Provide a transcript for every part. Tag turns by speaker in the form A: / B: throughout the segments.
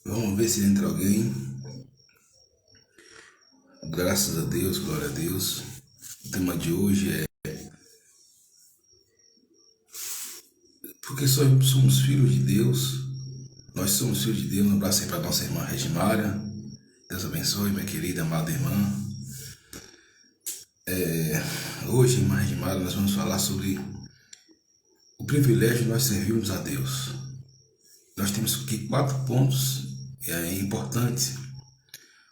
A: Vamos ver se entra alguém. Graças a Deus, glória a Deus. O tema de hoje é porque somos filhos de Deus. Nós somos filhos de Deus. Um abraço aí para nossa irmã Regimária. Deus abençoe, minha querida, amada irmã. Hoje, irmã Regimária, nós vamos falar sobre o privilégio de nós servirmos a Deus. Nós temos aqui 4 pontos importantes.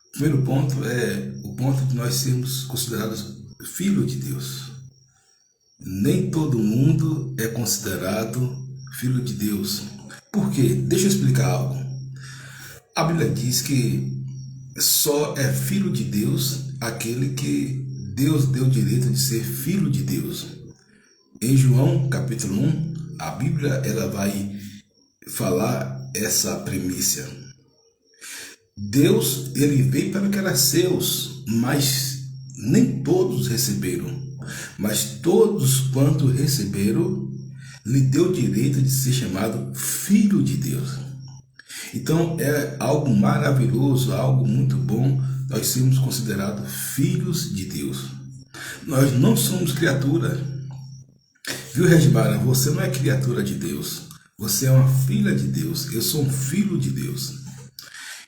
A: O primeiro ponto é o ponto de nós sermos considerados filhos de Deus. Nem todo mundo é considerado filho de Deus. Por quê? Deixa eu explicar algo. A Bíblia diz que só é filho de Deus aquele que Deus deu o direito de ser filho de Deus. Em João capítulo 1, a Bíblia ela vai falar essa premissa. Deus ele veio para que era seus, mas nem todos receberam. Mas todos quanto receberam, lhe deu o direito de ser chamado filho de Deus. Então é algo maravilhoso, algo muito bom, nós sermos considerados filhos de Deus. Nós não somos criatura. Viu, Regimara? Você não é criatura de Deus. Você é uma filha de Deus. Eu sou um filho de Deus.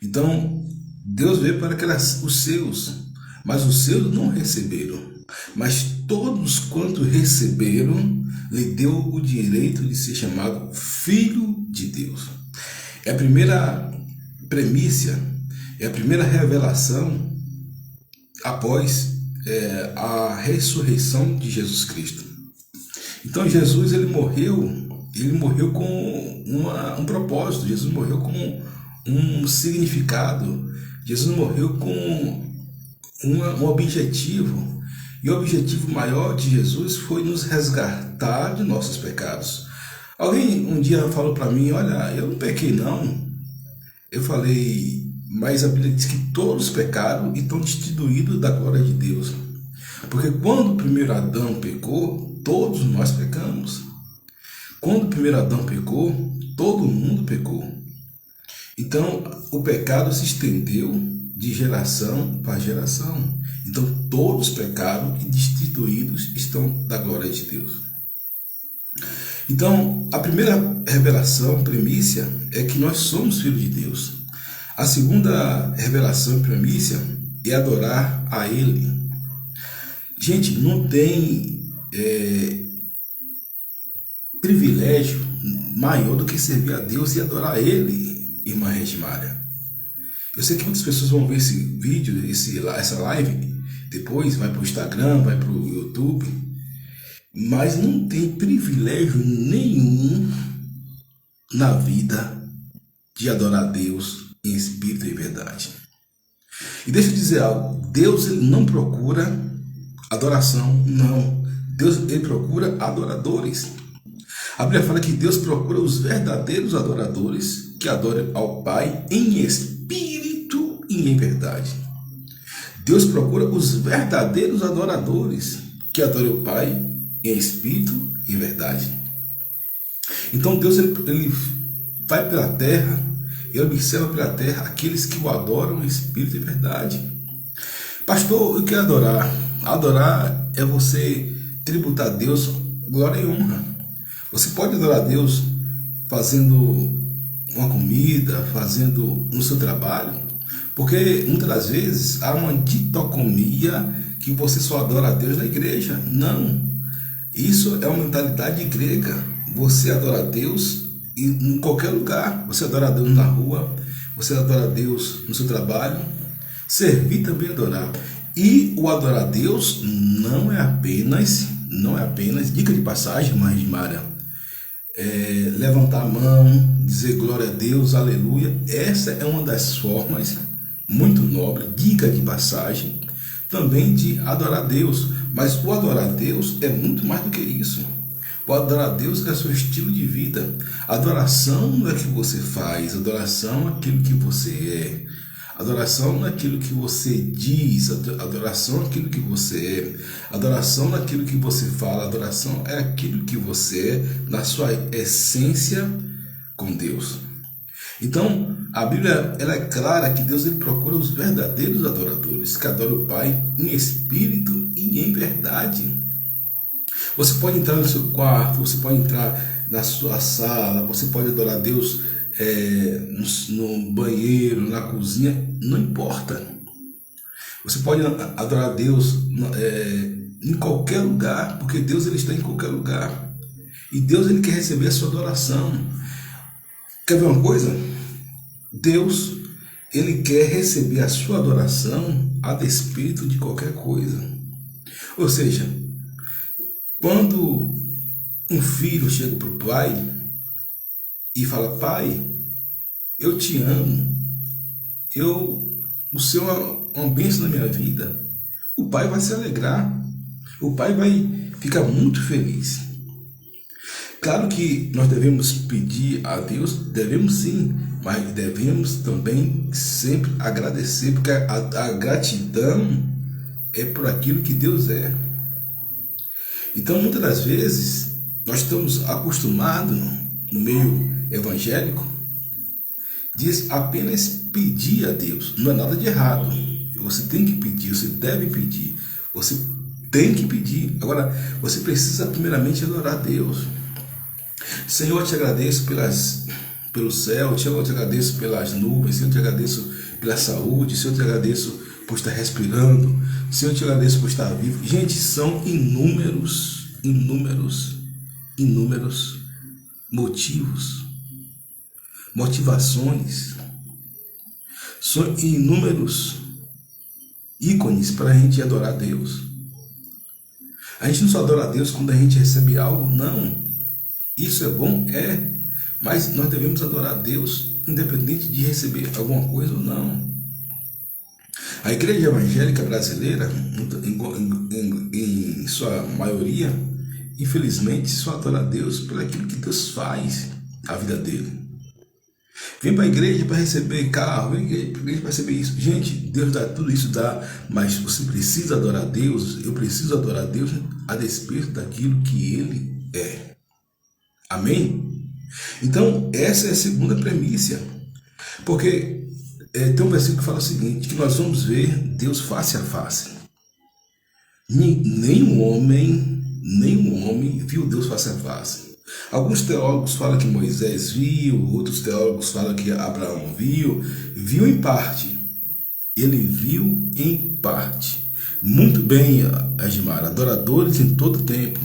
A: Então, Deus veio para que eram os seus, mas os seus não receberam. Mas todos quanto receberam, lhe deu o direito de ser chamado filho de Deus. É a primeira premissa, é a primeira revelação após a ressurreição de Jesus Cristo. Então Jesus ele morreu com um propósito, Jesus morreu com um significado, Jesus morreu com um objetivo. E o objetivo maior de Jesus foi nos resgatar de nossos pecados. Alguém um dia falou para mim, olha, eu não pequei não. Eu falei, mas a Bíblia diz que todos pecaram e estão destituídos da glória de Deus. Porque quando o primeiro Adão pecou, todos nós pecamos. Quando o primeiro Adão pecou, todo mundo pecou. Então, o pecado se estendeu de geração para geração. Então, todos pecaram e destituídos estão da glória de Deus. Então, a primeira revelação, premissa, é que nós somos filhos de Deus. A segunda revelação, premissa, é adorar a Ele. Gente, não tem privilégio maior do que servir a Deus e adorar a Ele, irmã Regimária. Eu sei que muitas pessoas vão ver esse vídeo, essa live, depois vai para o Instagram, vai para o YouTube, mas não tem privilégio nenhum na vida de adorar a Deus em espírito e verdade. E deixa eu dizer algo, Deus ele não procura adoração, não. Deus ele procura adoradores. A Bíblia fala que Deus procura os verdadeiros adoradores que adoram ao Pai em espírito e em verdade. Deus procura os verdadeiros adoradores que adoram o Pai em espírito e em verdade. Então Deus ele vai pela terra, ele observa pela terra aqueles que o adoram em espírito e verdade. Pastor, eu quero adorar. Adorar é você tributar a Deus glória e honra. Você pode adorar a Deus fazendo uma comida, fazendo no seu trabalho, porque muitas das vezes há uma dicotomia que você só adora a Deus na igreja. Não, isso é uma mentalidade grega. Você adora a Deus em qualquer lugar. Você adora a Deus na rua, você adora a Deus no seu trabalho. Servir também é adorar. E o adorar a Deus não é apenas, dica de passagem, mas de Maria, levantar a mão, dizer glória a Deus, aleluia. Essa é uma das formas muito nobre, dica de passagem, também de adorar a Deus. Mas o adorar a Deus é muito mais do que isso. O adorar a Deus é seu estilo de vida. Adoração não é o que você faz, adoração é aquilo que você é. Adoração não é aquilo que você diz, adoração é aquilo que você é, adoração não é aquilo que você fala, adoração é aquilo que você é na sua essência com Deus. Então, a Bíblia ela é clara que Deus ele procura os verdadeiros adoradores, que adoram o Pai em espírito e em verdade. Você pode entrar no seu quarto, você pode entrar na sua sala, você pode adorar Deus no banheiro, na cozinha, não importa. Você pode adorar Deus em qualquer lugar, porque Deus ele está em qualquer lugar. E Deus ele quer receber a sua adoração. Quer ver uma coisa? Deus ele quer receber a sua adoração a despeito de qualquer coisa. Ou seja, quando um filho chega para o pai e fala: pai, eu te amo, o Senhor é uma bênção na minha vida, o pai vai se alegrar, o pai vai ficar muito feliz. Claro que nós devemos pedir a Deus, devemos sim, mas devemos também sempre agradecer, porque a gratidão é por aquilo que Deus é. Então, muitas das vezes, nós estamos acostumados no meio evangélico de apenas pedir a Deus. Não é nada de errado. Você tem que pedir, você deve pedir, você tem que pedir. Agora, você precisa primeiramente adorar a Deus. Senhor, eu te agradeço pelo céu, Senhor, eu te agradeço pelas nuvens, Senhor, eu te agradeço pela saúde, Senhor, eu te agradeço por estar respirando, Senhor, eu te agradeço por estar vivo. Gente, são inúmeros motivos, motivações, são inúmeros ícones para a gente adorar a Deus. A gente não só adora a Deus quando a gente recebe algo, não. Isso é bom? É. Mas nós devemos adorar a Deus independente de receber alguma coisa ou não. A igreja evangélica brasileira, em sua maioria, infelizmente, só adora a Deus por aquilo que Deus faz na vida dele. Vem para a igreja para receber carro, vem para a igreja para receber isso. Gente, Deus dá tudo isso, dá, mas você precisa adorar a Deus, eu preciso adorar a Deus a despeito daquilo que Ele é. Amém? Então, essa é a segunda premissa. Porque tem um versículo que fala o seguinte, que nós vamos ver Deus face a face. Nenhum homem viu Deus face a face. Alguns teólogos falam que Moisés viu, outros teólogos falam que Abraão viu em parte. Ele viu em parte. Muito bem, Agimar, adoradores em todo tempo.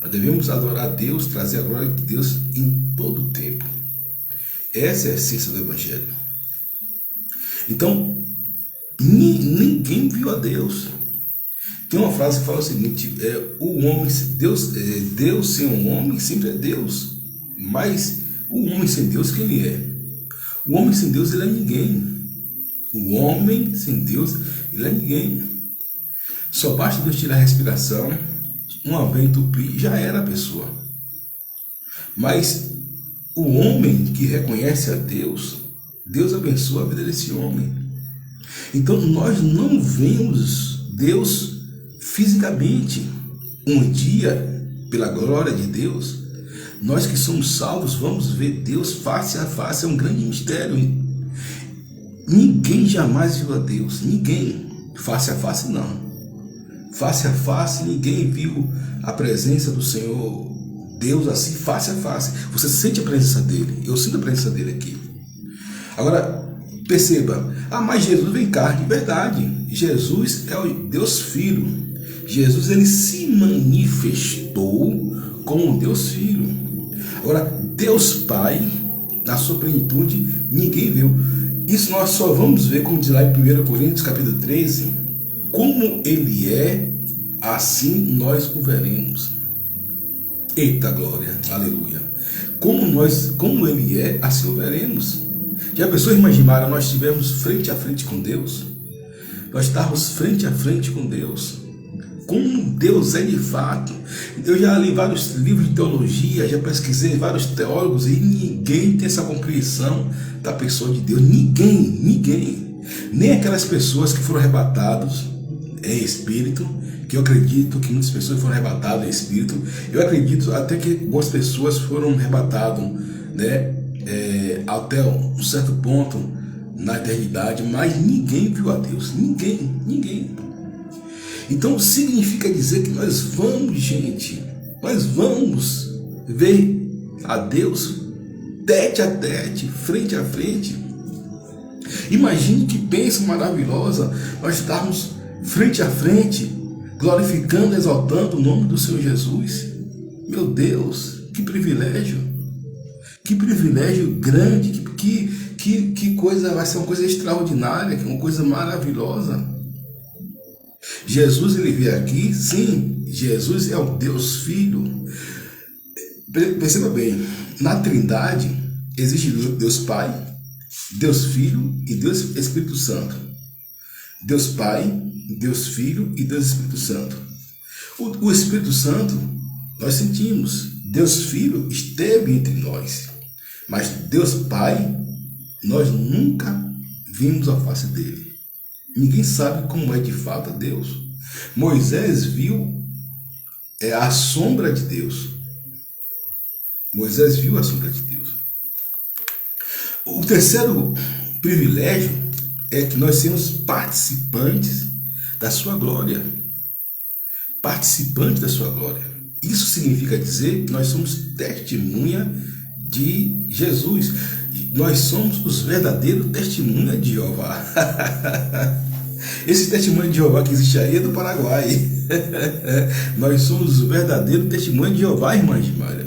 A: Nós devemos adorar a Deus, trazer a glória de Deus em todo o tempo. Essa é a essência do Evangelho. Então, ninguém viu a Deus. Tem uma frase que fala o seguinte, Deus sem um homem sempre é Deus. Mas o homem sem Deus, quem ele é? O homem sem Deus, ele é ninguém. O homem sem Deus, ele é ninguém. Só basta Deus tirar a respiração, uma veia entupir, já era a pessoa. Mas o homem que reconhece a Deus, Deus abençoa a vida desse homem. Então nós não vemos Deus fisicamente. Um dia, pela glória de Deus, nós que somos salvos vamos ver Deus face a face. É um grande mistério. Ninguém jamais viu a Deus, ninguém. Face a face não. Face a face, ninguém viu a presença do Senhor Deus assim, face a face. Você sente a presença dele, eu sinto a presença dele aqui. Agora, perceba, mas Jesus vem carne, verdade. Jesus é o Deus Filho. Jesus, ele se manifestou como Deus Filho. Agora, Deus Pai, na sua plenitude, ninguém viu. Isso nós só vamos ver, como diz lá em 1 Coríntios capítulo 13, como ele é, assim nós o veremos. Eita glória, aleluia. Como ele é, assim o veremos. Já pensou, imaginaram, nós estivermos frente a frente com Deus? Nós estarmos frente a frente com Deus. Como Deus é de fato. Eu já li vários livros de teologia, já pesquisei vários teólogos e ninguém tem essa compreensão da pessoa de Deus. Ninguém. Nem aquelas pessoas que foram arrebatadas em espírito, que eu acredito que muitas pessoas foram arrebatadas em espírito. Eu acredito até que algumas pessoas foram arrebatadas, né, até um certo ponto na eternidade, mas ninguém viu a Deus. Ninguém. Então significa dizer que nós vamos, gente, nós vamos ver a Deus tete a tete, frente a frente. Imagine que bênção maravilhosa nós estarmos frente a frente, glorificando, exaltando o nome do Senhor Jesus. Meu Deus, que privilégio grande, que coisa, vai ser uma coisa extraordinária, uma coisa maravilhosa. Jesus, ele veio aqui, sim, Jesus é o Deus Filho. Perceba bem, na Trindade existe Deus Pai, Deus Filho e Deus Espírito Santo. Deus Pai, Deus Filho e Deus Espírito Santo. O Espírito Santo nós sentimos, Deus Filho esteve entre nós, mas Deus Pai nós nunca vimos a face dele. Ninguém sabe como é de fato Deus. Moisés viu a sombra de Deus. Moisés viu a sombra de Deus. O terceiro privilégio é que nós somos participantes da sua glória. Participantes da sua glória. Isso significa dizer que nós somos testemunha de Jesus. Nós somos os verdadeiros testemunhas de Jeová. Esse testemunho de Jeová que existe aí é do Paraguai. Nós somos os verdadeiros testemunhos de Jeová, irmã Gimária.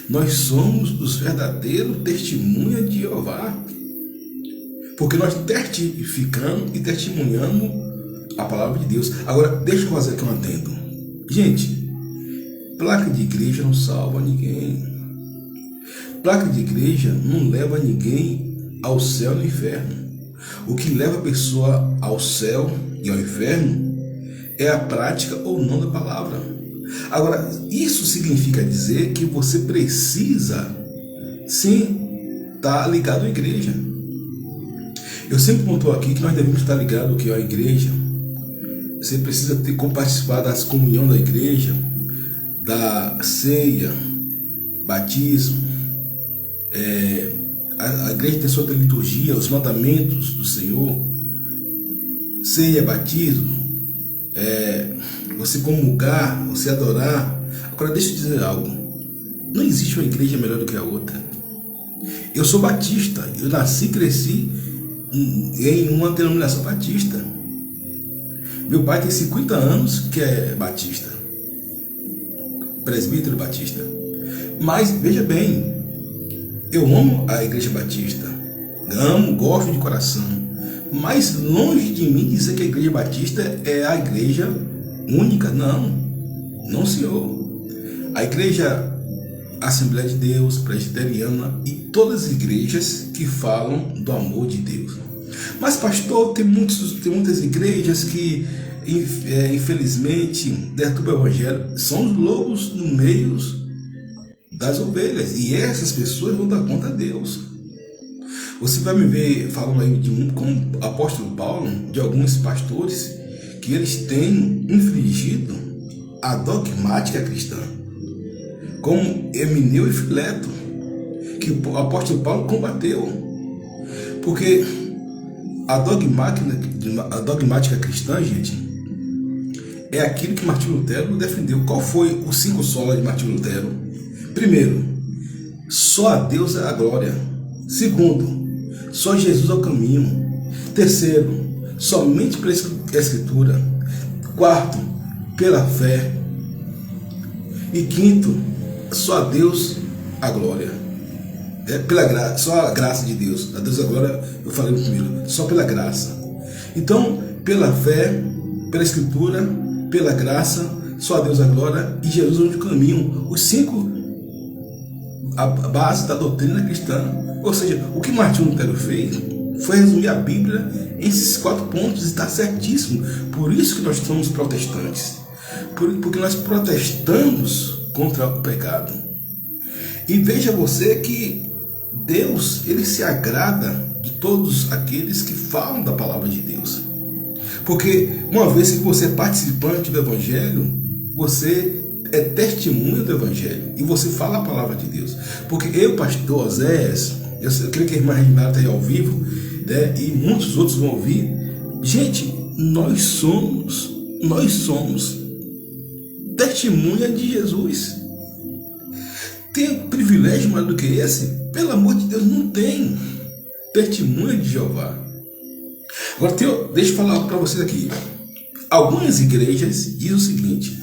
A: Nós somos os verdadeiros testemunhas de Jeová. Porque nós testificamos e testemunhamos a palavra de Deus. Agora, deixa eu fazer aqui um adendo. Gente, placa de igreja não salva ninguém. Placa de igreja não leva ninguém ao céu e ao inferno. O que leva a pessoa ao céu e ao inferno é a prática ou não da palavra. Agora, isso significa dizer que você precisa, sim, estar ligado à igreja. Eu sempre pontuo aqui que nós devemos estar ligados à igreja. Você precisa ter como participar das comunhão da igreja, da ceia, batismo. A igreja tem sua liturgia, os mandamentos do Senhor, ceia, batismo, você comungar, você adorar. Agora deixa eu dizer algo, não existe uma igreja melhor do que a outra. Eu sou batista, eu nasci e cresci em uma denominação batista. Meu pai tem 50 anos que é batista, presbítero batista. Mas veja bem, eu amo a igreja batista, amo, gosto de coração, mas longe de mim dizer que a igreja batista é a igreja única, não senhor. A igreja Assembleia de Deus, Presbiteriana e todas as igrejas que falam do amor de Deus. Mas pastor, tem muitas igrejas que infelizmente deturpam o evangelho, são os lobos no meio das ovelhas, e essas pessoas vão dar conta a Deus. Você vai me ver falando aí como apóstolo Paulo, de alguns pastores que eles têm infringido a dogmática cristã, como Emineu e Fileto, que o apóstolo Paulo combateu, porque a dogmática cristã, gente, é aquilo que Martinho Lutero defendeu. Qual foi os 5 solas de Martinho Lutero? Primeiro, só a Deus é a glória. Segundo, só Jesus é o caminho. Terceiro, somente pela Escritura. Quarto, pela fé. E quinto, só a Deus a glória. Só a graça de Deus. A Deus a glória, eu falei no primeiro, só pela graça. Então, pela fé, pela Escritura, pela graça, só a Deus a glória e Jesus é o único caminho. Os 5, a base da doutrina cristã. Ou seja, o que Martinho Lutero fez foi resumir a Bíblia em esses 4 pontos e está certíssimo. Por isso que nós somos protestantes. Porque nós protestamos contra o pecado. E veja você que Deus, ele se agrada de todos aqueles que falam da palavra de Deus. Porque uma vez que você é participante do Evangelho, você é testemunha do Evangelho e você fala a palavra de Deus. Porque eu, pastor Oséias, Eu creio que a irmã Regina está aí ao vivo, né? E muitos outros vão ouvir. Gente, nós somos testemunha de Jesus. Tem privilégio maior do que esse? Pelo amor de Deus, não tem. Testemunha de Jeová. Agora, deixa eu falar algo para vocês aqui. Algumas igrejas dizem o seguinte: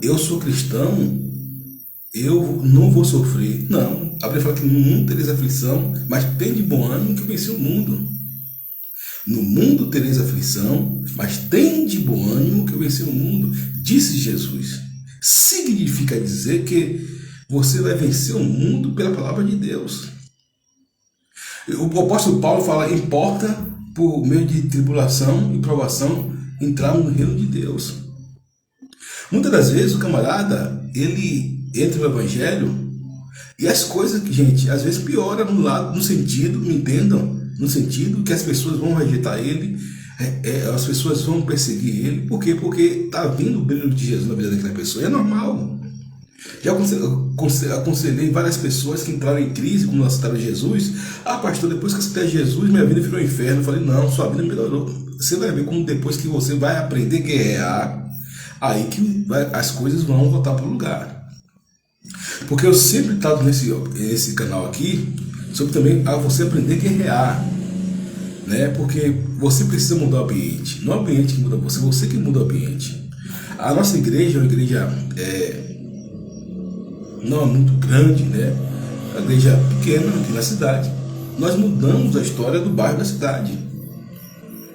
A: eu sou cristão, eu não vou sofrer. Não, a Bíblia fala que no mundo tereis aflição, mas tem de bom ânimo que eu venci o mundo. No mundo tereis aflição, mas tem de bom ânimo que eu venci o mundo, disse Jesus. Significa dizer que você vai vencer o mundo pela palavra de Deus. O apóstolo Paulo fala: importa por meio de tribulação e provação entrarmos no reino de Deus. Muitas das vezes o camarada, ele entra no evangelho e as coisas, gente, às vezes piora no sentido, me entendam, no sentido que as pessoas vão rejeitar ele, as pessoas vão perseguir ele. Por quê? Porque está vindo o brilho de Jesus na vida daquela pessoa. É normal. Já aconselhei várias pessoas que entraram em crise quando aceitaram Jesus. Pastor, depois que aceitei Jesus, minha vida virou um inferno. Eu falei: não, sua vida melhorou. Você vai ver como depois que você vai aprender a guerrear, aí que as coisas vão voltar para o lugar. Porque eu sempre trato nesse canal aqui sobre também você aprender a guerrear, né? Porque você precisa mudar o ambiente. Não é o ambiente que muda você que muda o ambiente. A nossa igreja é uma igreja não é muito grande, né? A igreja pequena aqui na cidade. Nós mudamos a história do bairro da cidade.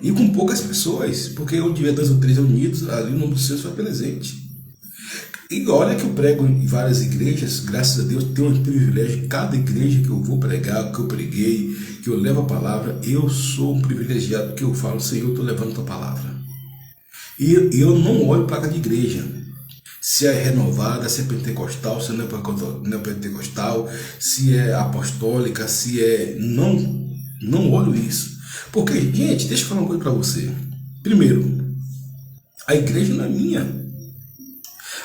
A: E com poucas pessoas, porque onde tiver 2 ou 3 unidos, ali o nome do Senhor foi presente. E olha que eu prego em várias igrejas, graças a Deus, tenho um privilégio. Cada igreja que eu vou pregar, que eu preguei, que eu levo a palavra, eu sou um privilegiado, que eu falo: Senhor, eu estou levando a tua palavra. E eu não olho placa de igreja, se é renovada, se é pentecostal, se não é pentecostal, se é apostólica, se é... Não olho isso. Porque, gente, deixa eu falar uma coisa para você. Primeiro, a igreja não é minha.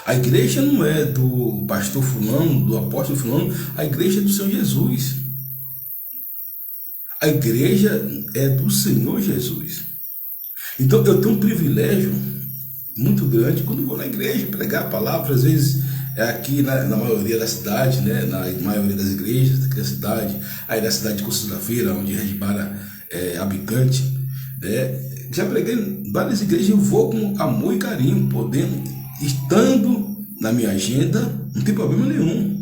A: A igreja não é do pastor fulano, do apóstolo fulano. A igreja é do Senhor Jesus. A igreja é do Senhor Jesus. Então eu tenho um privilégio muito grande quando vou na igreja pregar a palavra. Às vezes aqui na maioria da cidade, né, na maioria das igrejas aqui da cidade, aí da cidade de Conceição-da-Feira, onde Regimara é habitante, né, já preguei em várias igrejas. Eu vou com amor e carinho, estando na minha agenda, não tem problema nenhum.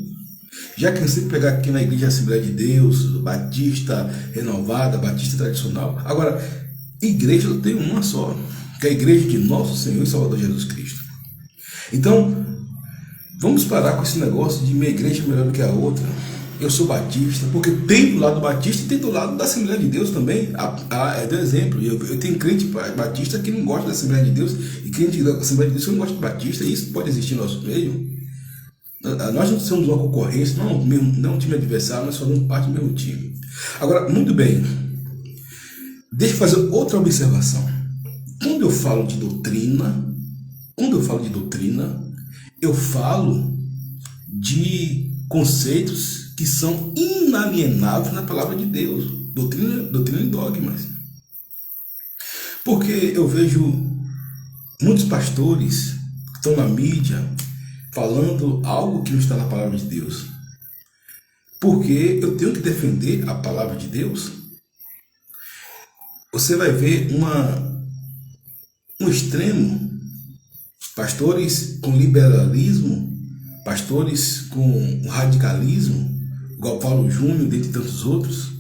A: Já cansei de pegar aqui na igreja Assembleia de Deus, Batista Renovada, Batista Tradicional. Agora, igreja eu tenho uma só, que é a igreja de nosso Senhor e Salvador Jesus Cristo. Então, vamos parar com esse negócio de minha igreja é melhor do que a outra. Eu sou batista, porque tem do lado batista e tem do lado da Assembleia de Deus também. É do exemplo. Eu tenho crente batista que não gosta da Assembleia de Deus e crente da Assembleia de Deus que não gosta de batista, e isso pode existir no nosso meio. Nós não somos uma concorrência, não um time adversário, nós fazemos parte do mesmo time. Agora, muito bem, deixa eu fazer outra observação. Quando eu falo de doutrina, eu falo de conceitos que são inalienáveis na palavra de Deus. Doutrina e dogmas. Porque eu vejo muitos pastores que estão na mídia falando algo que não está na palavra de Deus. Porque eu tenho que defender a palavra de Deus. Você vai ver um extremo, pastores com liberalismo, pastores com radicalismo, igual Paulo Júnior, dentre tantos outros,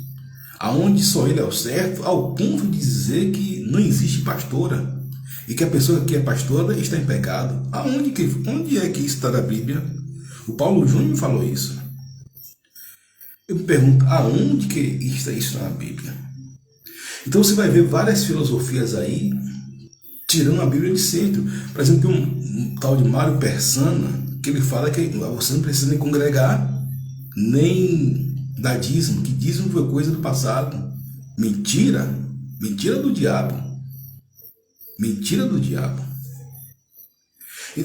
A: aonde só ele é o certo, ao ponto de dizer que não existe pastora e que a pessoa que é pastora está em pecado. Onde é que isso está na Bíblia? O Paulo Júnior falou isso. Eu me pergunto, aonde que está isso na Bíblia? Então você vai ver várias filosofias aí tirando a Bíblia de centro. Por exemplo, tem um tal de Mário Persana, que ele fala que você não precisa nem congregar, nem dar dízimo, que dízimo foi coisa do passado. Mentira do diabo. Mentira do diabo.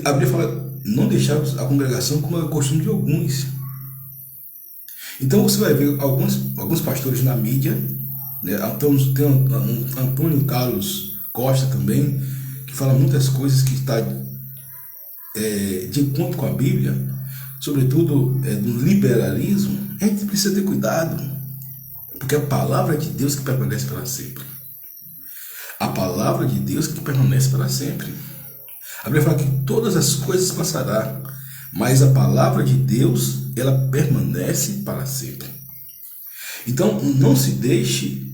A: A Bíblia fala: não deixar a congregação como é o costume de alguns. Então você vai ver alguns pastores na mídia, né? Então, tem Antônio Carlos Costa também, que fala muitas coisas que está de encontro com a Bíblia, sobretudo do liberalismo. A gente precisa ter cuidado, porque a palavra de Deus que permanece para sempre. A palavra de Deus que permanece para sempre. A Bíblia fala que todas as coisas passarão, mas a palavra de Deus, ela permanece para sempre. Então, não se deixe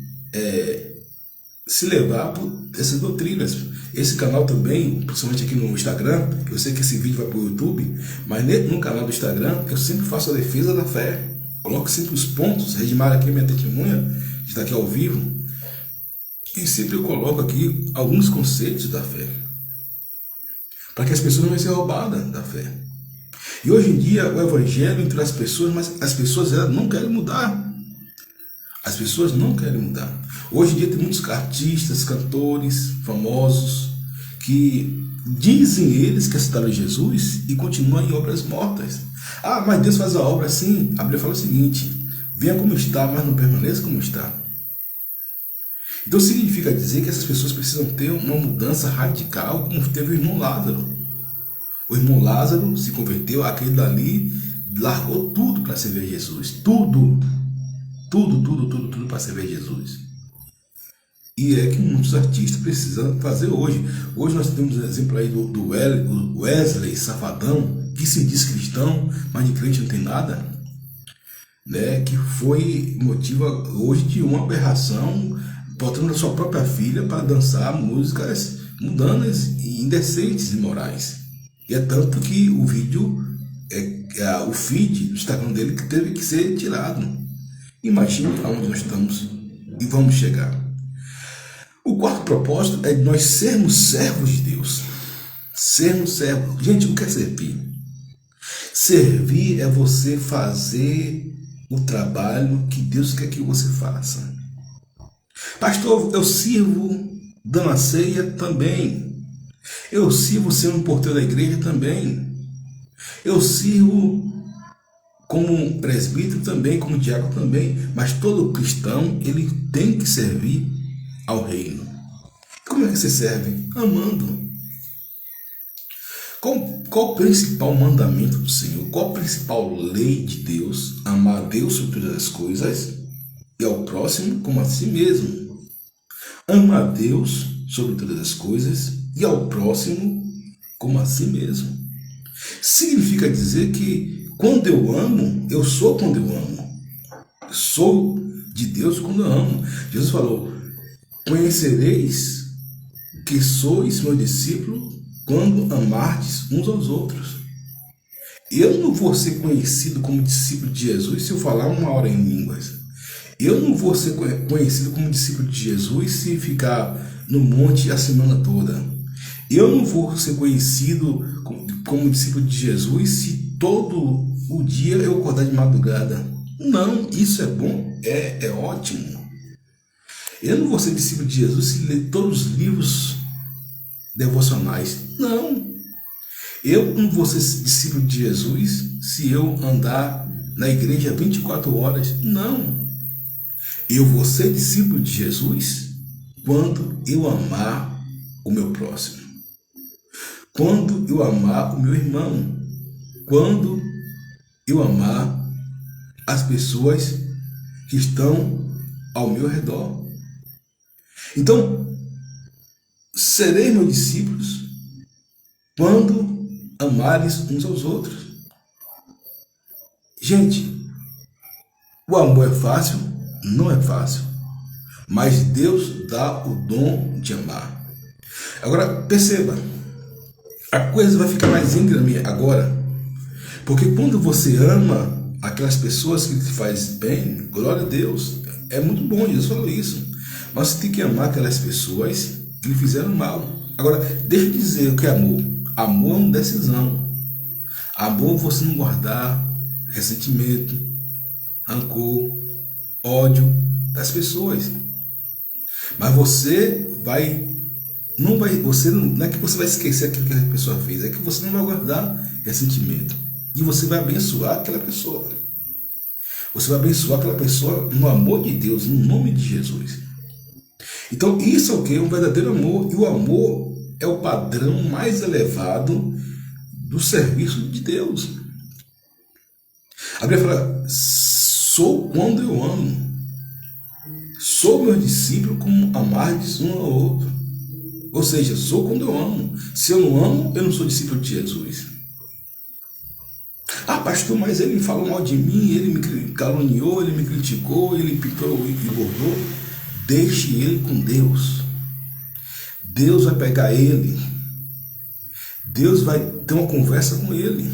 A: se levar por essas doutrinas. Esse canal também, principalmente aqui no Instagram, eu sei que esse vídeo vai para o YouTube, mas no canal do Instagram, eu sempre faço a defesa da fé. Coloco sempre os pontos. Redimar aqui minha testemunha, que está aqui ao vivo, e sempre eu coloco aqui alguns conceitos da fé, para que as pessoas não venham ser roubadas da fé. E hoje em dia o evangelho entre as pessoas, mas as pessoas elas não querem mudar. As pessoas não querem mudar. Hoje em dia tem muitos artistas, cantores, famosos, que dizem eles que aceitaram Jesus e continuam em obras mortas. Ah, mas Deus faz a obra assim. A Bíblia fala o seguinte: venha como está, mas não permaneça como está. Então significa dizer que essas pessoas precisam ter uma mudança radical, como teve o irmão Lázaro. O irmão Lázaro se converteu, aquele dali largou tudo para servir Jesus. Tudo para servir Jesus. E é que muitos artistas precisam fazer hoje. Hoje nós temos um exemplo aí do Wesley Safadão, que se diz cristão, mas de crente não tem nada, né? Que foi motivo hoje de uma aberração, botando a sua própria filha para dançar músicas mundanas e indecentes e imorais. E é tanto que o vídeo, o feed do Instagram dele que teve que ser tirado. Imagine aonde nós estamos e vamos chegar. O quarto propósito é de nós sermos servos de Deus. Sermos servos. Gente, o que é servir? Servir é você fazer o trabalho que Deus quer que você faça. Pastor, eu sirvo dando a ceia também. Eu sirvo sendo um porteiro da igreja também. Eu sirvo como presbítero também, como diácono também. Mas todo cristão, ele tem que servir ao reino. Como é que você serve? Amando. Qual o principal mandamento do Senhor? Qual a principal lei de Deus? Amar a Deus sobre todas as coisas e ao próximo como a si mesmo. Ama a Deus sobre todas as coisas e ao próximo como a si mesmo. Significa dizer que quando eu amo, eu sou quando eu amo. Sou de Deus quando eu amo. Jesus falou: conhecereis que sois meu discípulo quando amardes uns aos outros. Eu não vou ser conhecido como discípulo de Jesus se eu falar 1 hora em línguas. Eu não vou ser conhecido como discípulo de Jesus se ficar no monte a semana toda. Eu não vou ser conhecido como discípulo de Jesus se todo o dia eu acordar de madrugada. Não, isso é bom, é ótimo. Eu não vou ser discípulo de Jesus se ler todos os livros devocionais. Não. Eu não vou ser discípulo de Jesus se eu andar na igreja 24 horas. Não. Eu vou ser discípulo de Jesus quando eu amar o meu próximo. Quando eu amar o meu irmão. Quando eu amar as pessoas que estão ao meu redor. Então, serei meus discípulos quando amares uns aos outros. Gente, o amor é fácil? Não é fácil. Mas Deus dá o dom de amar. Agora, perceba, a coisa vai ficar mais íngreme agora. Porque quando você ama aquelas pessoas que te fazem bem, glória a Deus, é muito bom, Jesus falou isso. Mas você tem que amar aquelas pessoas que lhe fizeram mal. Agora, deixa eu dizer o que é amor. Amor é uma decisão. Amor é você não guardar ressentimento, rancor, ódio das pessoas. Mas você não é que você vai esquecer aquilo que a pessoa fez, é que você não vai guardar ressentimento. E você vai abençoar aquela pessoa. Você vai abençoar aquela pessoa no amor de Deus, no nome de Jesus. Então isso é o que? Um verdadeiro amor. E o amor é o padrão mais elevado do serviço de Deus. A Bíblia fala, sou quando eu amo. Sou meu discípulo como amardes um ao outro. Ou seja, sou quando eu amo. Se eu não amo, eu não sou discípulo de Jesus. Ah, pastor, mas ele falou mal de mim, ele me caluniou, ele me criticou, ele pintou e bordou. Deixe ele com Deus. Deus vai pegar ele. Deus vai ter uma conversa com ele.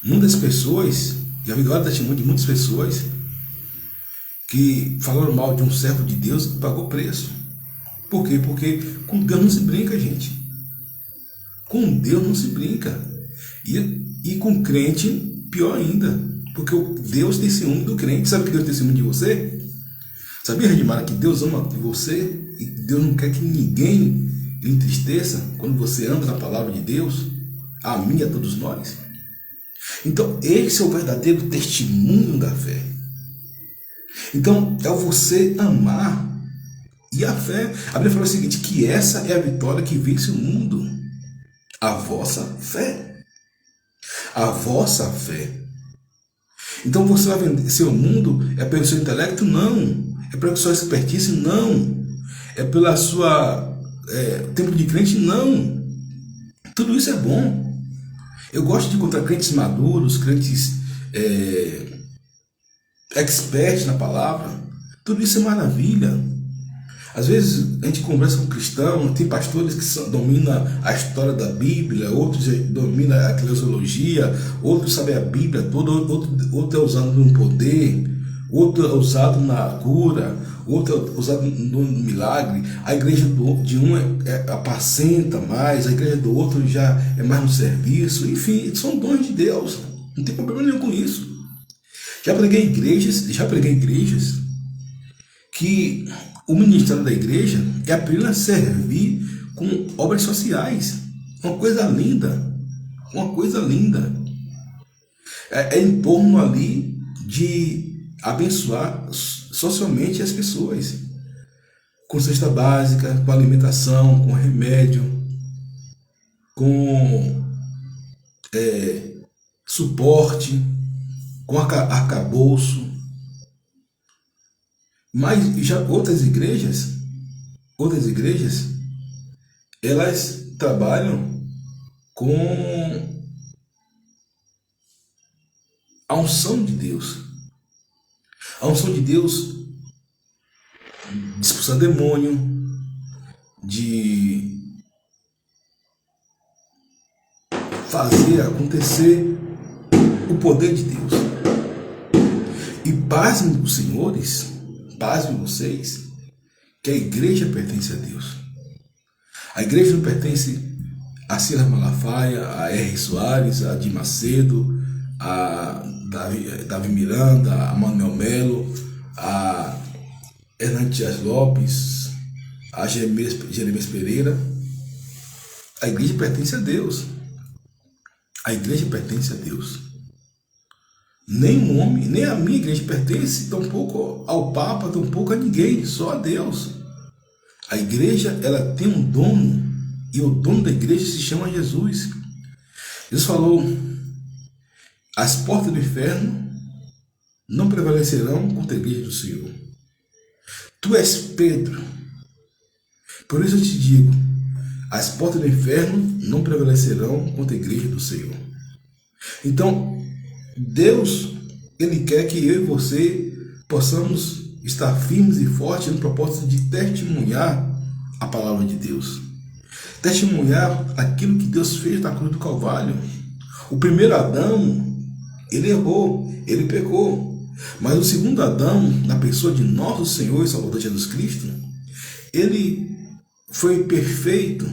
A: Muitas pessoas, já vi agora testemunho de muitas pessoas que falaram mal de um servo de Deus que pagou preço. Por quê? Porque com Deus não se brinca, gente. Com Deus não se brinca. E com crente, pior ainda. Porque Deus tem ciúme do crente. Sabe que Deus tem ciúme de você? Sabia, Redimara, que Deus ama você e Deus não quer que ninguém lhe entristeça quando você anda na palavra de Deus? A mim e a todos nós. Então, esse é o verdadeiro testemunho da fé. Então, é você amar. E a fé, a Bíblia fala o seguinte, que essa é a vitória que vence o mundo. A vossa fé. A vossa fé. Então você vai vencer o mundo é pelo seu intelecto? Não. É pela sua expertise? Não. É pela sua tempo de crente? Não. Tudo isso é bom. Eu gosto de encontrar crentes maduros, crentes experts na palavra. Tudo isso é maravilha. Às vezes a gente conversa com cristãos, tem pastores que dominam a história da Bíblia, outros dominam a eclesiologia, outros sabem a Bíblia toda, outro é usado no poder, outro é usado na cura, outro é usado no milagre. A igreja de um apacenta mais, a igreja do outro já é mais no serviço. Enfim, são dons de Deus, não tem problema nenhum com isso. Já preguei igrejas que o ministério da igreja é apenas servir com obras sociais. Uma coisa linda. Uma coisa linda. É em torno ali de abençoar socialmente as pessoas. Com cesta básica, com alimentação, com remédio, com suporte, com arcabouço. Mas já outras igrejas, elas trabalham com a unção de Deus. A unção de Deus de expulsar demônio, de fazer acontecer o poder de Deus. E pasmem os senhores, pasmem vocês, que a igreja pertence a Deus. A igreja não pertence a Silas Malafaia, a R. Soares, a Di Macedo, a Davi Miranda, a Manuel Melo, a Hernandes Lopes, a Jeremias Pereira. A igreja pertence a Deus. A igreja pertence a Deus. Nem um homem, nem a minha igreja pertence tampouco ao Papa, tampouco a ninguém, só a Deus. A igreja, ela tem um dono, e o dono da igreja se chama Jesus. Jesus falou: as portas do inferno não prevalecerão contra a igreja do Senhor. Tu és Pedro. Por isso eu te digo, as portas do inferno não prevalecerão contra a igreja do Senhor. Então, Deus, Ele quer que eu e você possamos estar firmes e fortes no propósito de testemunhar a palavra de Deus. Testemunhar aquilo que Deus fez na cruz do Calvário. O primeiro Adão, ele errou, ele pecou. Mas o segundo Adão, na pessoa de nosso Senhor e Salvador Jesus Cristo, ele foi perfeito,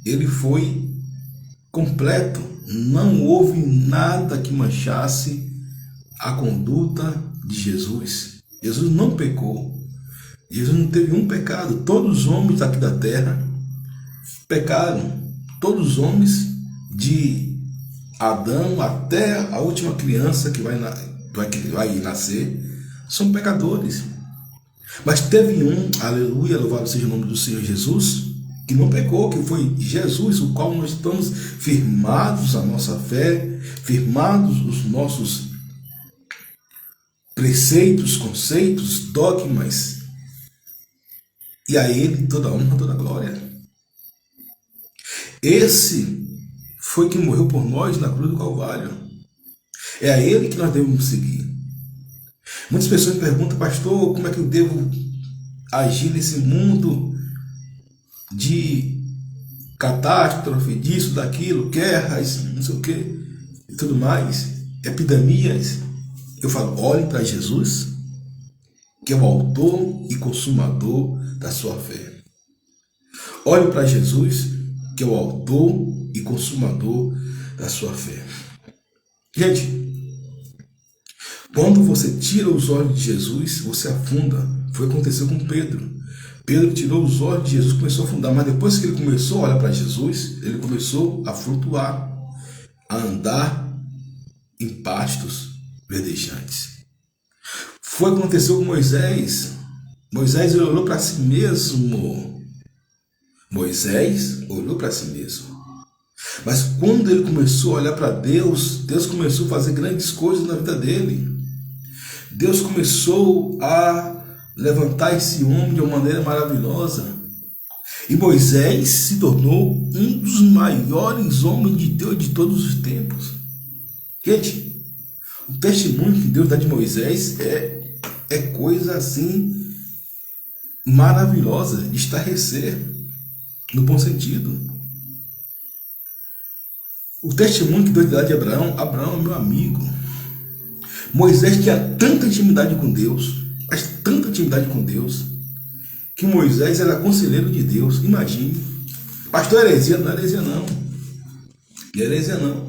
A: ele foi completo. Não houve nada que manchasse a conduta de Jesus. Jesus não pecou. Jesus não teve um pecado. Todos os homens aqui da terra pecaram. Todos os homens, de Adão até a última criança que vai vai nascer, são pecadores. Mas teve um, aleluia, louvado seja o nome do Senhor Jesus, que não pecou, que foi Jesus, o qual nós estamos firmados a nossa fé, firmados os nossos preceitos, conceitos, dogmas, e a Ele toda a honra, toda a glória. Esse foi quem morreu por nós na cruz do Calvário. É a Ele que nós devemos seguir. Muitas pessoas me perguntam, pastor, como é que eu devo agir nesse mundo de catástrofe, disso, daquilo, guerras, não sei o que, e tudo mais, epidemias. Eu falo, olhe para Jesus, que é o autor e consumador da sua fé. Olhe para Jesus, que é o autor e consumador da sua fé. Gente, quando você tira os olhos de Jesus, você afunda. Foi o que aconteceu com Pedro. Pedro tirou os olhos de Jesus e começou a afundar. Mas depois que ele começou a olhar para Jesus, ele começou a flutuar, a andar em pastos verdejantes. Foi o que aconteceu com Moisés. Moisés olhou para si mesmo. Moisés olhou para si mesmo. Mas quando ele começou a olhar para Deus, Deus começou a fazer grandes coisas na vida dele. Deus começou a levantar esse homem de uma maneira maravilhosa. E Moisés se tornou um dos maiores homens de Deus de todos os tempos. Gente, o testemunho que Deus dá de Moisés é coisa assim maravilhosa, de estarrecer, no bom sentido. O testemunho que Deus dá de Abraão, Abraão é meu amigo. Moisés tinha tanta intimidade com Deus, mas tanta intimidade com Deus, que Moisés era conselheiro de Deus. Imagine. Pastor, heresia? Não é heresia não. Não é heresia não.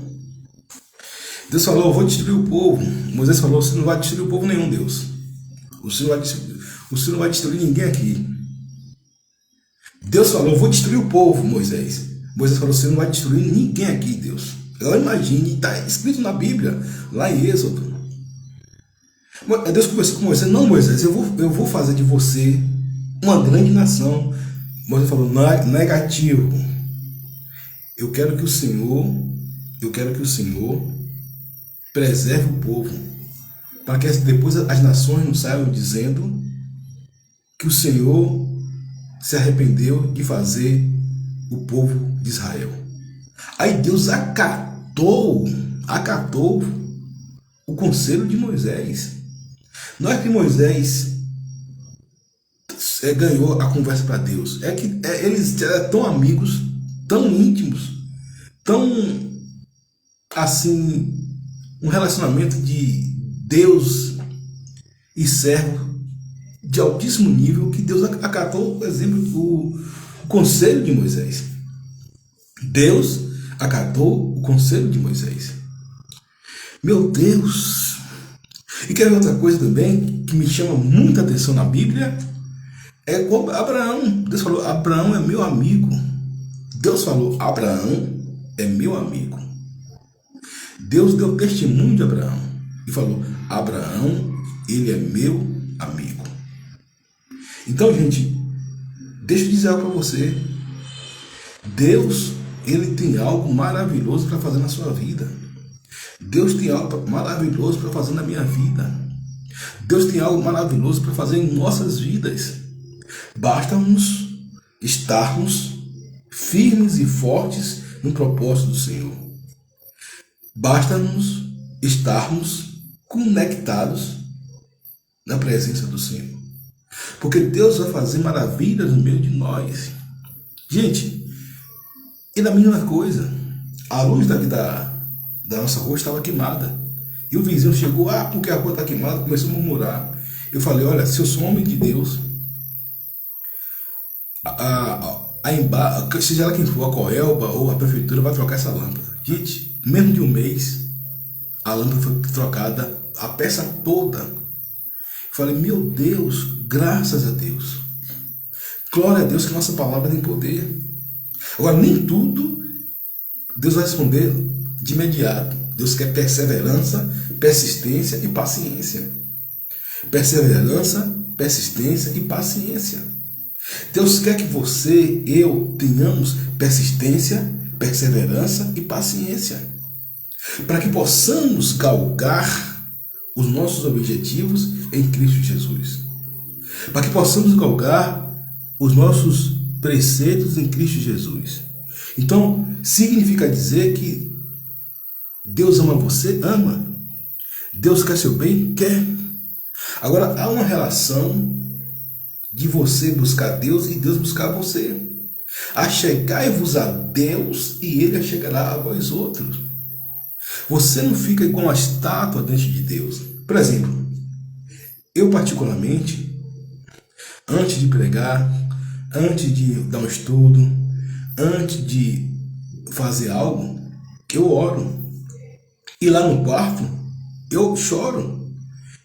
A: Deus falou, eu vou destruir o povo. Moisés falou, você não vai destruir o povo nenhum, Deus. O Senhor não vai destruir ninguém aqui. Deus falou, eu vou destruir o povo, Moisés. Moisés falou, você não vai destruir ninguém aqui, Deus. Ela imagine, está escrito na Bíblia, lá em Êxodo. Deus conversou com Moisés, não, Moisés, eu vou fazer de você uma grande nação. Moisés falou, negativo. Eu quero que o Senhor preserve o povo, para que depois as nações não saiam dizendo que o Senhor se arrependeu de fazer o povo de Israel. Aí Deus acatou o conselho de Moisés. Não é que Moisés ganhou a conversa para Deus, é que eles eram tão amigos, tão íntimos, tão assim, um relacionamento de Deus e servo de altíssimo nível, que Deus acatou, por exemplo, o conselho de Moisés. Deus acatou o conselho de Moisés. Meu Deus! E quer ver outra coisa também que me chama muita atenção na Bíblia? É como Abraão. Deus falou, Abraão é meu amigo. Deus falou, Abraão é meu amigo. Deus deu testemunho de Abraão e falou, Abraão, ele é meu amigo. Então, gente, deixa eu dizer algo para você. Deus, ele tem algo maravilhoso para fazer na sua vida. Deus tem algo maravilhoso para fazer na minha vida. Deus tem algo maravilhoso para fazer em nossas vidas. Basta-nos estarmos firmes e fortes no propósito do Senhor. Basta-nos estarmos conectados na presença do Senhor. Porque Deus vai fazer maravilhas no meio de nós. Gente, e da mesma coisa, a luz da nossa rua estava queimada. E o vizinho chegou, porque a rua está queimada, começou a murmurar. Eu falei, olha, se eu sou homem de Deus, seja lá quem for, a Coelba ou a prefeitura vai trocar essa lâmpada. Gente, menos de um mês, a lâmpada foi trocada, a peça toda. Eu falei, meu Deus, graças a Deus. Glória a Deus que nossa palavra tem poder. Agora, nem tudo Deus vai responder de imediato. Deus quer perseverança, persistência e paciência. Perseverança, persistência e paciência. Deus quer que você, eu, tenhamos persistência, perseverança e paciência, para que possamos galgar os nossos objetivos em Cristo Jesus, para que possamos galgar os nossos preceitos em Cristo Jesus. Então, significa dizer que Deus ama você? Ama. Deus quer seu bem? Quer. Agora, há uma relação de você buscar Deus e Deus buscar você. Achegai-vos a Deus e Ele achegará a vós outros. Você não fica igual uma estátua diante de Deus. Por exemplo, eu particularmente, antes de pregar, antes de dar um estudo, antes de fazer algo, eu oro. E lá no quarto, eu choro,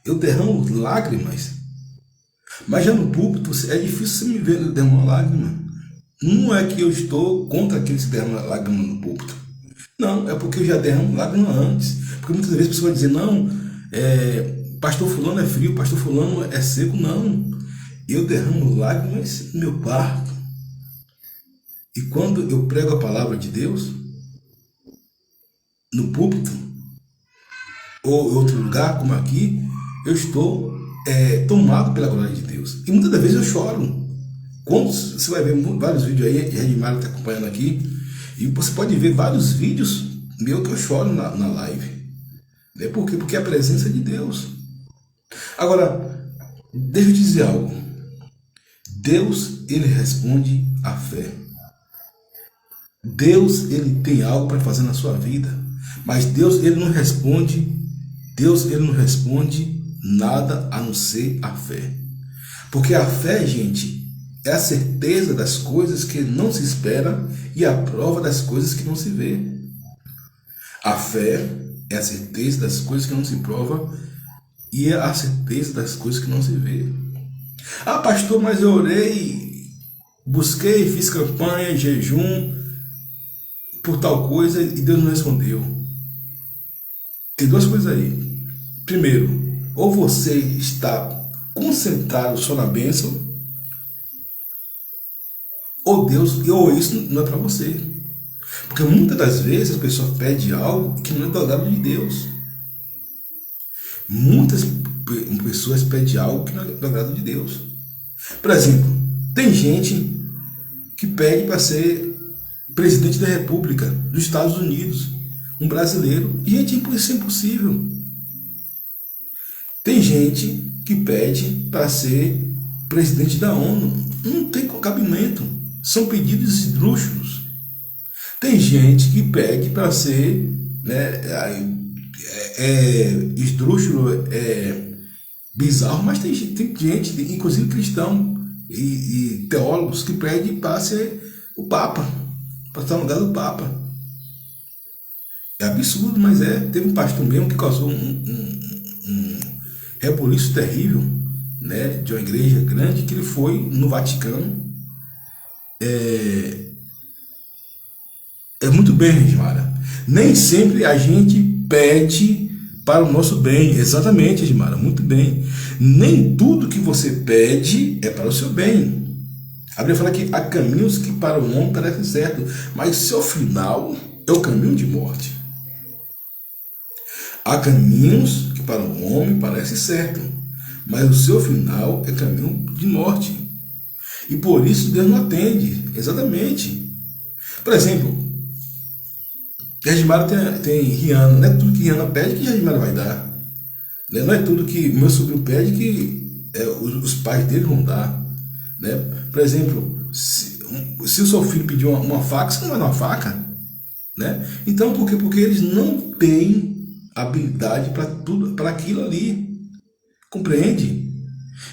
A: eu derramo lágrimas. Mas já no púlpito, é difícil você me ver derramar lágrima. Não é que eu estou contra aqueles que derramam lágrima no púlpito. Não, é porque eu já derramo lágrima antes. Porque muitas vezes a pessoa vai dizer, não, pastor fulano é frio, pastor fulano é seco. Não, eu derramo lágrimas no meu quarto. E quando eu prego a palavra de Deus, no púlpito, ou em outro lugar, como aqui, eu estou tomado pela glória de Deus. E muitas das vezes eu choro. Quando você vai ver vários vídeos aí, a Redmara está acompanhando aqui, e você pode ver vários vídeos meus que eu choro na live. Por quê? Porque é a presença de Deus. Agora, deixa eu te dizer algo. Deus, Ele responde à fé. Deus, Ele tem algo para fazer na sua vida. Mas Deus, Ele não responde nada a não ser a fé. Porque a fé, gente, é a certeza das coisas que não se espera e a prova das coisas que não se vê. A fé é a certeza das coisas que não se prova e é a certeza das coisas que não se vê. Ah, pastor, mas eu orei, busquei, fiz campanha, jejum por tal coisa e Deus não respondeu. Tem duas coisas aí. Primeiro, ou você está concentrado só na bênção, ou isso não é para você. Porque muitas das vezes a pessoa pede algo que não é do agrado de Deus. Muitas pessoas pedem algo que não é do agrado de Deus. Por exemplo, tem gente que pede para ser presidente da República dos Estados Unidos, um brasileiro, e gente, isso é impossível. Tem gente que pede para ser presidente da ONU, não tem cabimento, são pedidos esdrúxulos. Tem gente que pede para ser, esdrúxulo, bizarro, mas tem gente, inclusive cristão e teólogos, que pedem para ser o Papa, para estar no lugar do Papa. É absurdo, mas teve um pastor mesmo que causou um rebuliço terrível, de uma igreja grande, que ele foi no Vaticano. É muito bem, Redmara. Nem sempre a gente pede para o nosso bem. Exatamente, Redmara, muito bem. Nem tudo que você pede é para o seu bem. A Bíblia fala que há caminhos que para o homem parecem certos, mas o seu final é o caminho de morte. Há caminhos que para o homem parecem certos, mas o seu final é caminho de morte. E por isso Deus não atende. Exatamente. Por exemplo, Redmara tem Rihanna. Não é tudo que Rihanna pede que Redmara vai dar. Não é tudo que meu sobrinho pede que os pais dele vão dar. Por exemplo, se o seu filho pedir uma faca, você não vai dar uma faca. Então, por quê? Porque eles não têm habilidade para tudo, para aquilo ali. Compreende?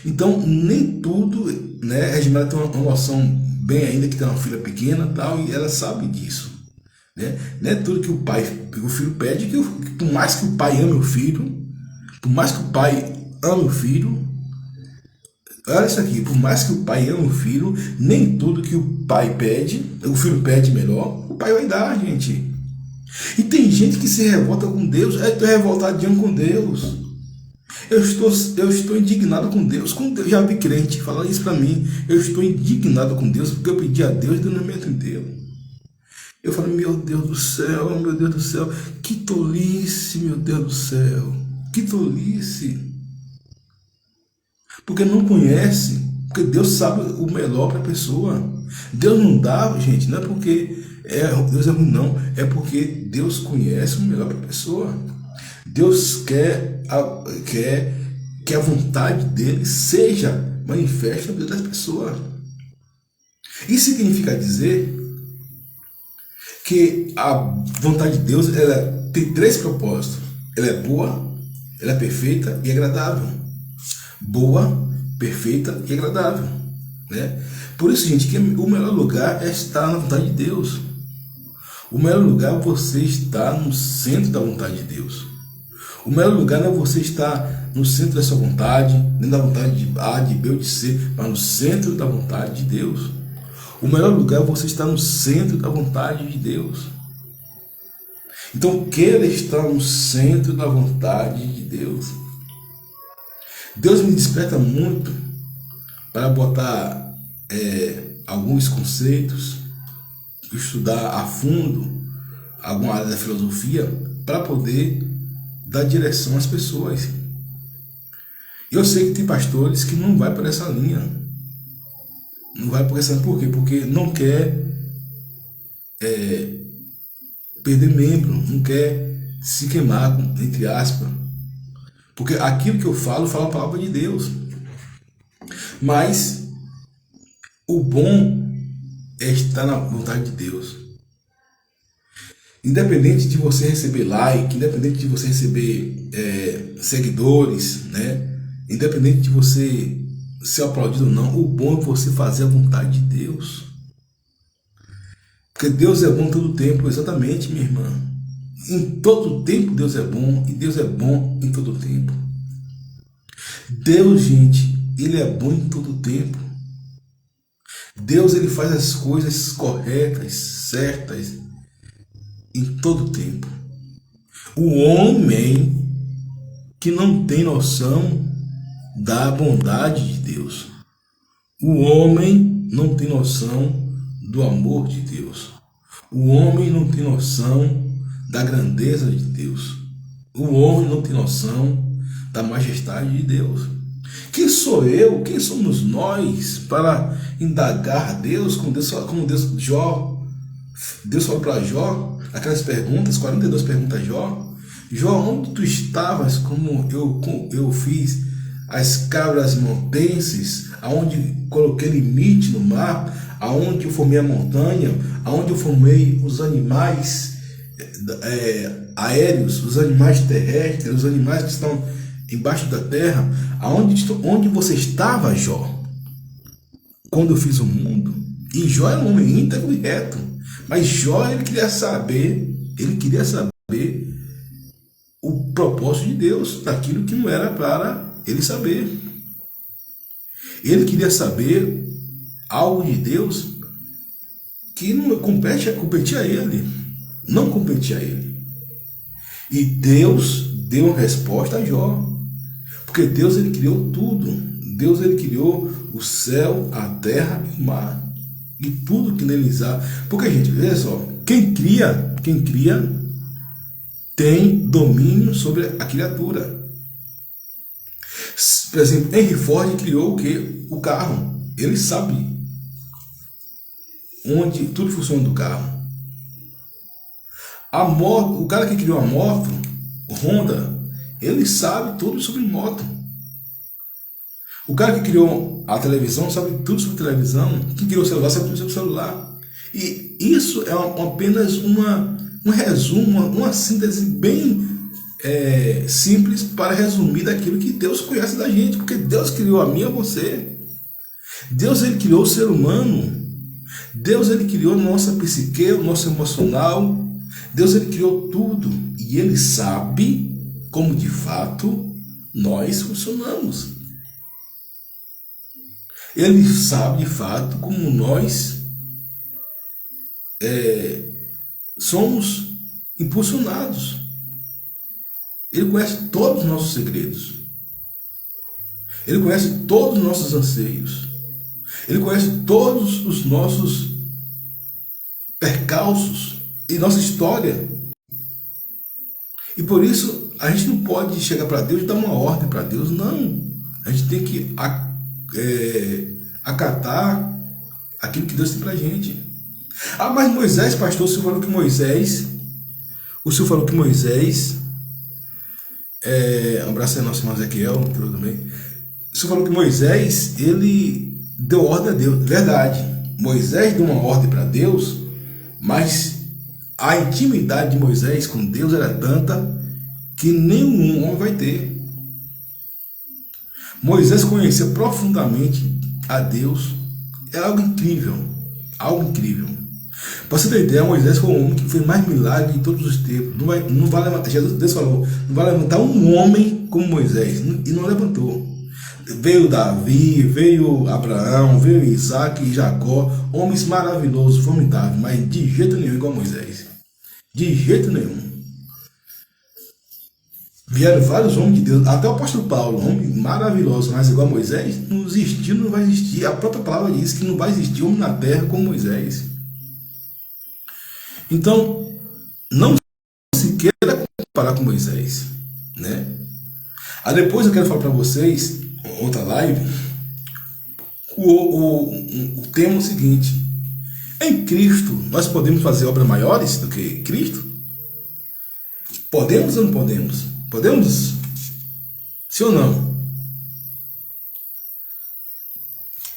A: Então, nem tudo, a Redmara tem uma noção bem ainda que tem uma filha pequena tal, e ela sabe disso. Não é tudo que o filho pede, que por mais que o pai ame o filho, olha isso aqui, por mais que o pai ame o filho, nem tudo que o pai pede, o filho pede melhor, o pai vai dar, gente. E tem gente que se revolta com Deus. Eu estou revoltadinho com Deus. Eu estou indignado com Deus. Já vi crente falar isso para mim. Eu estou indignado com Deus porque eu pedi a Deus e Deus não me atendeu. Eu falo, meu Deus do céu, meu Deus do céu. Que tolice, meu Deus do céu. Que tolice. Porque não conhece. Porque Deus sabe o melhor para a pessoa. Deus não dá, gente, não é porque Deus é ruim, não. É porque Deus conhece o melhor para a pessoa. Deus quer que a vontade dele seja manifesta na vida das pessoas. Isso significa dizer que a vontade de Deus ela tem três propósitos. Ela é boa, ela é perfeita e agradável. Boa, perfeita e agradável, né? Por isso, gente, que o melhor lugar é estar na vontade de Deus. O melhor lugar é você estar no centro da vontade de Deus. O melhor lugar não é você estar no centro da sua vontade, nem da vontade de A, de B ou de C, mas no centro da vontade de Deus. O melhor lugar é você estar no centro da vontade de Deus. Então, queira estar no centro da vontade de Deus. Deus me desperta muito para botar alguns conceitos, estudar a fundo alguma área da filosofia para poder dar direção às pessoas. Eu sei que tem pastores que não vai por essa linha. Não vai por essa linha. Por quê? Porque não quer perder membro, não quer se queimar, entre aspas. Porque aquilo que eu falo a palavra de Deus. Mas o bom é estar na vontade de Deus. Independente de você receber like, independente de você receber seguidores, né? Independente de você ser aplaudido ou não, o bom é você fazer a vontade de Deus. Porque Deus é bom todo o tempo, exatamente, minha irmã. Em todo tempo Deus é bom, e Deus é bom em todo tempo. Deus, gente, Ele é bom em todo tempo. Deus, Ele faz as coisas corretas, certas, em todo tempo. O homem que não tem noção da bondade de Deus. O homem não tem noção do amor de Deus. O homem não tem noção da grandeza de Deus. O homem não tem noção da majestade de Deus. Quem sou eu? Quem somos nós para indagar Deus como Deus falou para Jó, aquelas perguntas, 42 perguntas a Jó. Jó, onde tu estavas como eu fiz as cabras montenses, aonde coloquei limite no mar, aonde eu formei a montanha, aonde eu formei os animais aéreos, os animais terrestres, os animais que estão embaixo da terra, onde você estava, Jó, quando eu fiz o mundo? E Jó era um homem íntegro e reto, mas Jó ele queria saber o propósito de Deus, daquilo que não era para ele saber. Ele queria saber algo de Deus que não competia a ele, não competia a ele. E Deus deu uma resposta a Jó, porque Deus ele criou tudo. Deus ele criou o céu, a terra e o mar, e tudo que neles há. Porque, gente, veja só, quem cria tem domínio sobre a criatura. Por exemplo, Henry Ford criou o quê? O carro. Ele sabe onde tudo funciona do carro. A moto, o cara que criou a moto, o Honda, ele sabe tudo sobre moto. O cara que criou a televisão sabe tudo sobre televisão. Quem criou o celular sabe tudo sobre o celular. E isso é apenas um resumo, uma síntese bem simples para resumir daquilo que Deus conhece da gente. Porque Deus criou a mim e a você. Deus ele criou o ser humano. Deus ele criou a nossa psique, o nosso emocional. Deus ele criou tudo. E ele sabe como de fato nós funcionamos. Ele sabe de fato como nós somos impulsionados. Ele conhece todos os nossos segredos. Ele conhece todos os nossos anseios. Ele conhece todos os nossos percalços e nossa história. E por isso, a gente não pode chegar para Deus e dar uma ordem para Deus, não. A gente tem que acatar aquilo que Deus tem para a gente. Ah, mas Moisés, pastor, o senhor falou que Moisés... um abraço aí ao nosso irmão Ezequiel, tudo bem. O senhor falou que Moisés, ele deu ordem a Deus. Verdade, Moisés deu uma ordem para Deus, mas a intimidade de Moisés com Deus era tanta que nenhum homem vai ter. Moisés conhecia profundamente a Deus. É algo incrível, algo incrível. Para você ter ideia, Moisés foi o homem que fez mais milagre de todos os tempos. Não vai levantar, Deus falou, não vai levantar um homem como Moisés, e não levantou. Veio Davi, veio Abraão, veio Isaac e Jacó, homens maravilhosos, formidáveis, mas de jeito nenhum igual a Moisés. De jeito nenhum. Vieram vários homens de Deus, até o apóstolo Paulo, homem maravilhoso, mas igual a Moisés, não existiu, não vai existir. A própria palavra diz que não vai existir homem na terra como Moisés. Então, não se queira comparar com Moisés, né? Aí depois eu quero falar para vocês, outra live, o tema é o seguinte: em Cristo nós podemos fazer obras maiores do que Cristo? Podemos ou não podemos? Podemos? Sim ou não?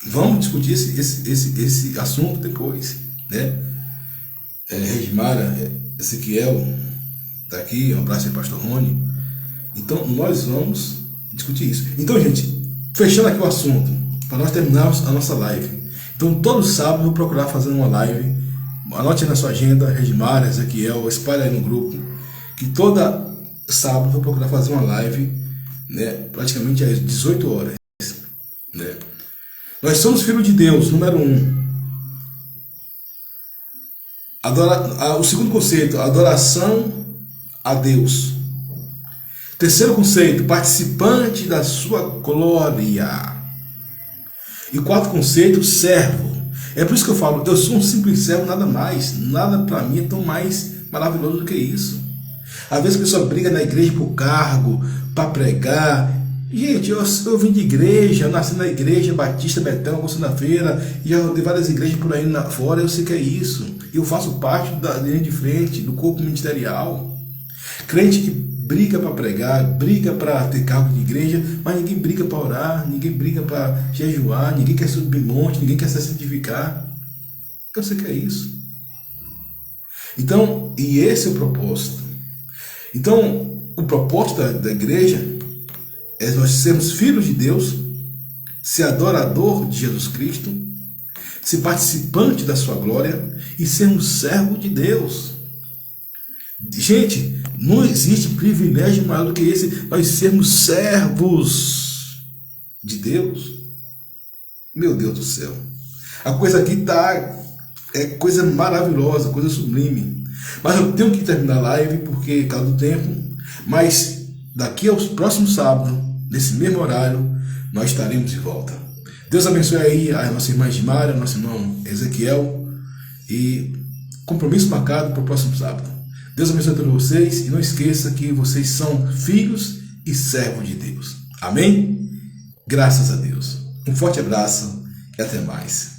A: Vamos discutir esse assunto depois, né? Regimara, Ezequiel, está aqui, um abraço aí, pastor Rony. Então, nós vamos discutir isso. Então, gente, fechando aqui o assunto, para nós terminarmos a nossa live. Então, todo sábado eu vou procurar fazer uma live. Anote aí na sua agenda, Regimara, Ezequiel, espalha aí no grupo, que toda sábado eu vou procurar fazer uma live, né, praticamente às 18 horas. Né? Nós somos filhos de Deus, número 1. O segundo conceito, adoração a Deus. Terceiro conceito, participante da sua glória. E quarto conceito, servo. É por isso que eu falo, eu sou um simples servo, nada mais. Nada para mim é tão mais maravilhoso do que isso. Às vezes a pessoa briga na igreja por cargo, para pregar. Gente, eu vim de igreja, eu nasci na igreja Batista Betão, segunda-feira, e já rodei várias igrejas por aí fora, eu sei que é isso. Eu faço parte da linha de frente, do corpo ministerial. Crente que briga para pregar, briga para ter cargo de igreja, mas ninguém briga para orar, ninguém briga para jejuar, ninguém quer subir monte, ninguém quer se santificar. Eu sei que é isso. Então, e esse é o propósito. Então, o propósito da igreja é nós sermos filhos de Deus, ser adorador de Jesus Cristo, ser participante da sua glória e sermos servo de Deus. Gente, não existe privilégio maior do que esse, nós sermos servos de Deus. Meu Deus do céu. A coisa aqui é coisa maravilhosa, coisa sublime. Mas eu tenho que terminar a live porque causa do tempo. Mas daqui aos próximos sábados, nesse mesmo horário, nós estaremos de volta. Deus abençoe aí a nossa irmã Regimara, nosso irmão Ezequiel, e compromisso marcado para o próximo sábado. Deus abençoe a todos vocês e não esqueça que vocês são filhos e servos de Deus. Amém? Graças a Deus. Um forte abraço e até mais.